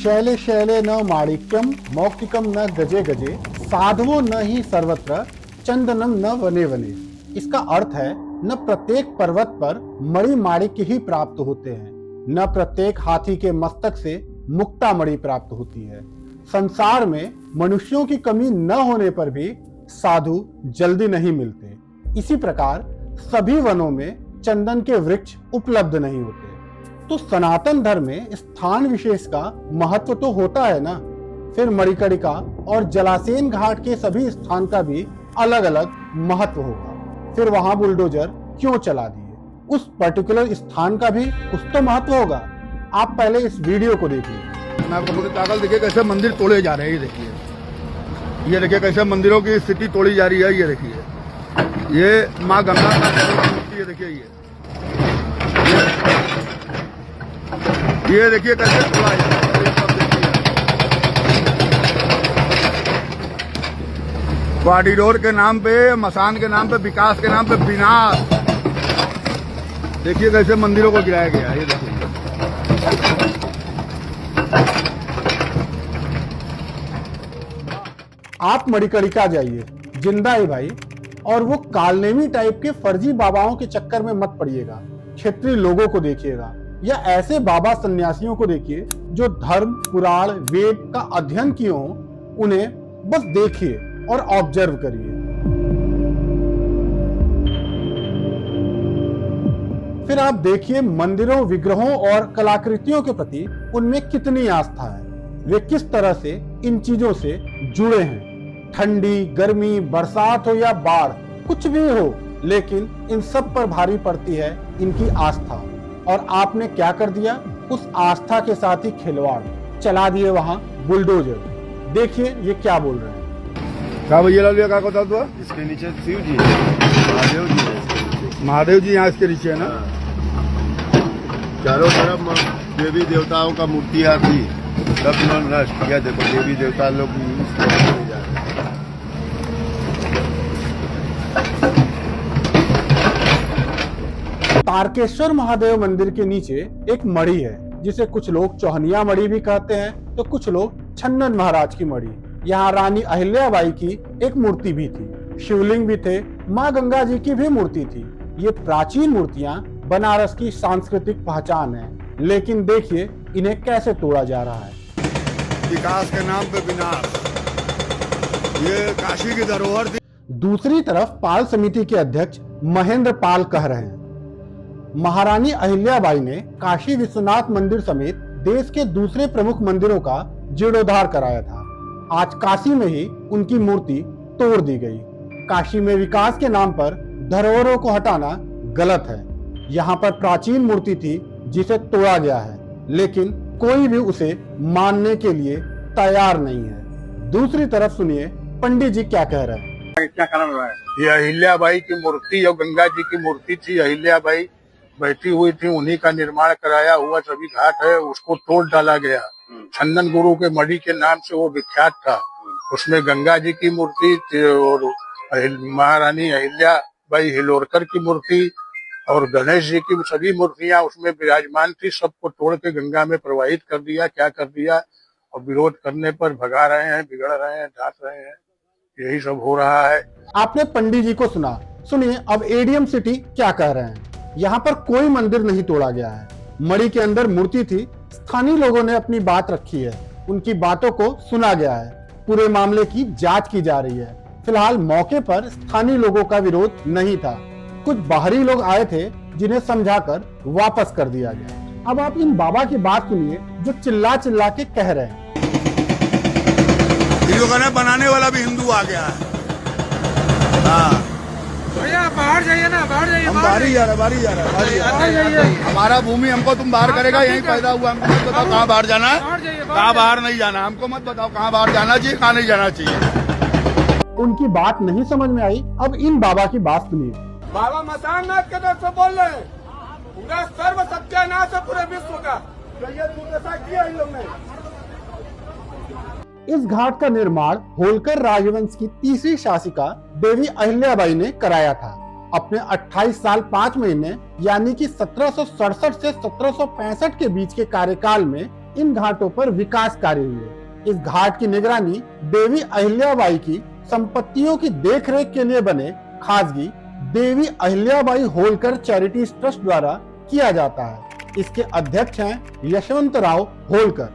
Shelley Shelley न माणिक्यम मौक्तिकम न गजे गजे साधवो न ही सर्वत्र चंदनम न वने वने। इसका अर्थ है न प्रत्येक पर्वत पर मणि माणिक्य ही प्राप्त होते हैं, न प्रत्येक हाथी के मस्तक से मुक्ता मणि प्राप्त होती है। संसार में मनुष्यों की कमी न होने पर भी साधु जल्दी नहीं मिलते। इसी प्रकार सभी वनों में चंदन के वृक्ष उपलब्ध नहीं होते। तो सनातन धर्म में स्थान विशेष का महत्व तो होता है ना। फिर मणिकर्णिका और जलासेन घाट के सभी स्थान का भी अलग अलग महत्व होगा। फिर वहां बुलडोजर क्यों चला दिए, उस पर्टिकुलर स्थान का भी कुछ तो महत्व होगा। आप पहले इस वीडियो को देखिए। मैं आपको पूरी ताकत देखिए कैसे मंदिर तोड़े जा रहे हैं। ये देखिए कैसे मंदिरों की स्थिति तोड़ी जा रही है। ये देखिए ये माँ गंगा का मूर्ति है। देखिए ये देखिए कैसे तोड़ा है। कॉरिडोर के नाम पे, मसान के नाम पे, विकास के नाम पे विनाश। देखिए कैसे मंदिरों को गिराया गया। ये देखिए आप मणिकर्णिका जाइए, जिंदा है भाई। और वो कालनेमी टाइप के फर्जी बाबाओं के चक्कर में मत पड़िएगा। क्षेत्रीय लोगों को देखिएगा या ऐसे बाबा सन्यासियों को देखिए जो धर्म, पुराण, वेद का अध्ययन किए हों। उन्हें बस देखिए और ऑब्जर्व करिए। फिर आप देखिए मंदिरों, विग्रहों और कलाकृतियों के प्रति उनमें कितनी आस्था है। वे किस तरह से इन चीजों से जुड़े हैं। ठंडी, गर्मी, बरसात हो या बाढ़, कुछ भी हो, लेकिन इन सब पर भारी पड़ती है इनकी आस्था। और आपने क्या कर दिया, उस आस्था के साथ ही खिलवाड़ चला दिए वहां बुलडोजर। देखिए ये क्या बोल रहे हैं। क्या भैया लाल क्या बता दो। इसके नीचे शिव जी है, महादेव जी है। महादेव जी यहाँ इसके नीचे है ना। चारों तरफ देवी देवताओं का मूर्तियाँ थी, सब इन्होंने नष्ट किया। देखो देवी देवता लोग इस तरफ नहीं जा रहे। तारकेश्वर महादेव मंदिर के नीचे एक मढ़ी है जिसे कुछ लोग चौहनिया मढ़ी भी कहते हैं तो कुछ लोग छन्नन महाराज की मढ़ी। यहाँ रानी अहिल्याबाई की एक मूर्ति भी थी, शिवलिंग भी थे, माँ गंगा जी की भी मूर्ति थी। ये प्राचीन मूर्तियाँ बनारस की सांस्कृतिक पहचान है, लेकिन देखिए इन्हें कैसे तोड़ा जा रहा है। विकास के नाम पे विनाश। ये काशी की धरोहर थी। दूसरी तरफ पाल समिति के अध्यक्ष महेंद्र पाल कह रहे हैं, महारानी अहिल्याबाई ने काशी विश्वनाथ मंदिर समेत देश के दूसरे प्रमुख मंदिरों का जीर्णोद्धार कराया था। आज काशी में ही उनकी मूर्ति तोड़ दी गई। काशी में विकास के नाम पर धरोहरों को हटाना गलत है। यहाँ पर प्राचीन मूर्ति थी जिसे तोड़ा गया है, लेकिन कोई भी उसे मानने के लिए तैयार नहीं है। दूसरी तरफ सुनिए पंडित जी क्या कह रहे हैं। क्या कारण रहा है? ये अहिल्याबाई की मूर्ति और गंगा जी की मूर्ति थी। अहिल्याबाई बैठी हुई थी, उन्हीं का निर्माण कराया हुआ सभी घाट है, उसको तोड़ डाला गया। छन्नन गुरु के मढ़ी के नाम से वो विख्यात था। उसमें गंगा जी की मूर्ति और महारानी अहिल्याबाई हिलोरकर की मूर्ति और गणेश जी की सभी मूर्तियां उसमें विराजमान थी। सबको तोड़ के गंगा में प्रवाहित कर दिया। क्या कर दिया, और विरोध करने पर भगा रहे हैं, बिगड़ रहे हैं, डांट रहे हैं। यही सब हो रहा है। आपने पंडित जी को सुना, सुनिए अब एडीएम सिटी क्या कह रहे हैं। यहाँ पर कोई मंदिर नहीं तोड़ा गया है। मढ़ी के अंदर मूर्ति थी, स्थानीय लोगों ने अपनी बात रखी है, उनकी बातों को सुना गया है। पूरे मामले की जांच की जा रही है। फिलहाल मौके पर स्थानीय लोगों का विरोध नहीं था, कुछ बाहरी लोग आए थे जिन्हें समझाकर वापस कर दिया गया। अब आप इन बाबा की बात सुनिए जो चिल्ला चिल्ला के कह रहे हैं। बनाने वाला भी हिंदू आ गया है। हाँ भैया बाहर जाइए ना, बाहर जाइए। हम बाहर ही जा रहे हैं। हमारा भूमि हमको तुम बाहर करेगा, यही पैदा हुआ। हमको मत बताओ कहाँ बाहर जाना है, कहाँ बाहर नहीं जाना। हमको मत बताओ कहाँ बाहर जाना चाहिए, कहाँ नहीं जाना चाहिए। उनकी बात नहीं समझ में आई। अब इन बाबा की बात सुनिए। बाबा मसाननाथ के तरफ से बोल रहे हैं, पूरा सर्व सत्यानाश है पूरे विश्व का। ये दुर्दशा किया इन लोग ने। इस घाट का निर्माण होलकर राजवंश की तीसरी शासिका देवी अहिल्याबाई ने कराया था। अपने 28 साल 5 महीने यानी कि 1767 से 1765 के बीच के कार्यकाल में इन घाटों पर विकास कार्य हुए। इस घाट की निगरानी देवी अहिल्याबाई की संपत्तियों की देखरेख के लिए बने खासगी देवी अहिल्याबाई होलकर चैरिटीज ट्रस्ट द्वारा किया जाता है। इसके अध्यक्ष हैं यशवंतराव होलकर।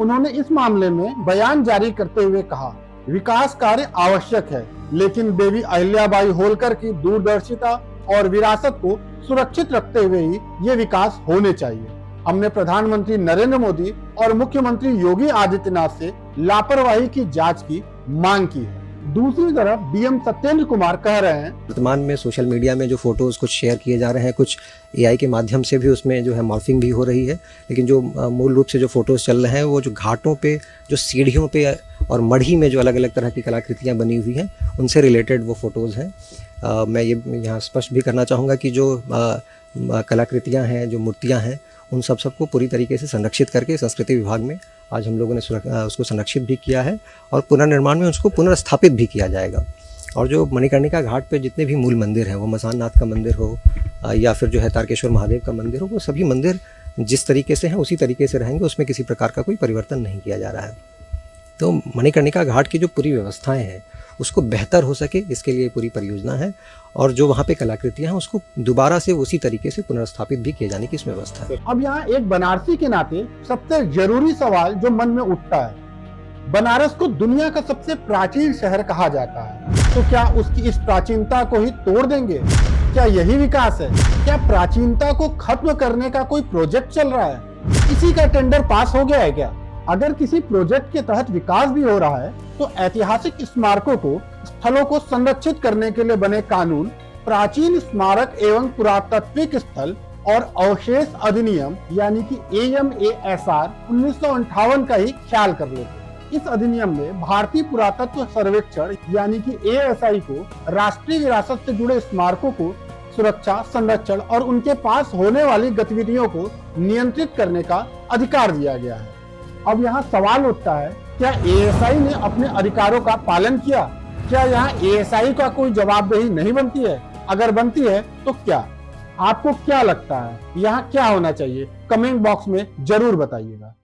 उन्होंने इस मामले में बयान जारी करते हुए कहा, विकास कार्य आवश्यक है, लेकिन देवी अहिल्याबाई होलकर की दूरदर्शिता और विरासत को सुरक्षित रखते हुए ही ये विकास होने चाहिए। हमने प्रधानमंत्री नरेंद्र मोदी और मुख्यमंत्री योगी आदित्यनाथ से लापरवाही की जांच की मांग की है। दूसरी तरफ डीएम सत्येंद्र कुमार कह रहे हैं, वर्तमान में सोशल मीडिया में जो फोटोज कुछ शेयर किए जा रहे हैं, कुछ एआई के माध्यम से भी उसमें जो है मॉर्फिंग भी हो रही है, लेकिन जो मूल रूप से जो फोटोज चल रहे हैं वो जो घाटों पे, जो सीढ़ियों पे और मढ़ी में जो अलग अलग तरह की कलाकृतियाँ बनी हुई हैं, उनसे रिलेटेड वो फोटोज़ हैं। मैं ये यहाँ स्पष्ट भी करना चाहूँगा कि जो कलाकृतियाँ हैं, जो मूर्तियाँ हैं, उन सबको पूरी तरीके से संरक्षित करके संस्कृति विभाग में आज हम लोगों ने उसको संरक्षित भी किया है और पुनर्निर्माण में उसको पुनर्स्थापित भी किया जाएगा। और जो मणिकर्णिका घाट पे जितने भी मूल मंदिर हैं, वो मसाननाथ का मंदिर हो या फिर जो है तारकेश्वर महादेव का मंदिर हो, वो सभी मंदिर जिस तरीके से हैं उसी तरीके से रहेंगे, उसमें किसी प्रकार का कोई परिवर्तन नहीं किया जा रहा है। तो मणिकर्णिका घाट की जो पूरी व्यवस्थाएं हैं उसको बेहतर हो सके, इसके लिए पूरी परियोजना है और जो वहाँ पे कलाकृतियाँ हैं उसको दोबारा से उसी तरीके से पुनर्स्थापित भी किए जाने की इसमें व्यवस्था है। अब यहाँ एक बनारसी के नाते सबसे जरूरी सवाल जो मन में उठता है, बनारस को दुनिया का सबसे प्राचीन शहर कहा जाता है, तो क्या उसकी इस प्राचीनता को ही तोड़ देंगे? क्या यही विकास है? क्या प्राचीनता को खत्म करने का कोई प्रोजेक्ट चल रहा है? इसी का टेंडर पास हो गया है क्या? अगर किसी प्रोजेक्ट के तहत विकास भी हो रहा है तो ऐतिहासिक स्मारकों को, स्थलों को संरक्षित करने के लिए बने कानून, प्राचीन स्मारक एवं पुरातात्विक स्थल और अवशेष अधिनियम यानी कि AMASR 1958 का ही ख्याल कर लेते। इस अधिनियम में भारतीय पुरातत्व सर्वेक्षण यानी कि ASI को राष्ट्रीय विरासत से जुड़े स्मारकों को सुरक्षा, संरक्षण और उनके पास होने वाली गतिविधियों को नियंत्रित करने का अधिकार दिया गया है। अब यहाँ सवाल उठता है, क्या ASI ने अपने अधिकारों का पालन किया? क्या यहाँ ASI का कोई जवाबदेही नहीं बनती है? अगर बनती है तो क्या? आपको क्या लगता है यहाँ क्या होना चाहिए? कमेंट बॉक्स में जरूर बताइएगा।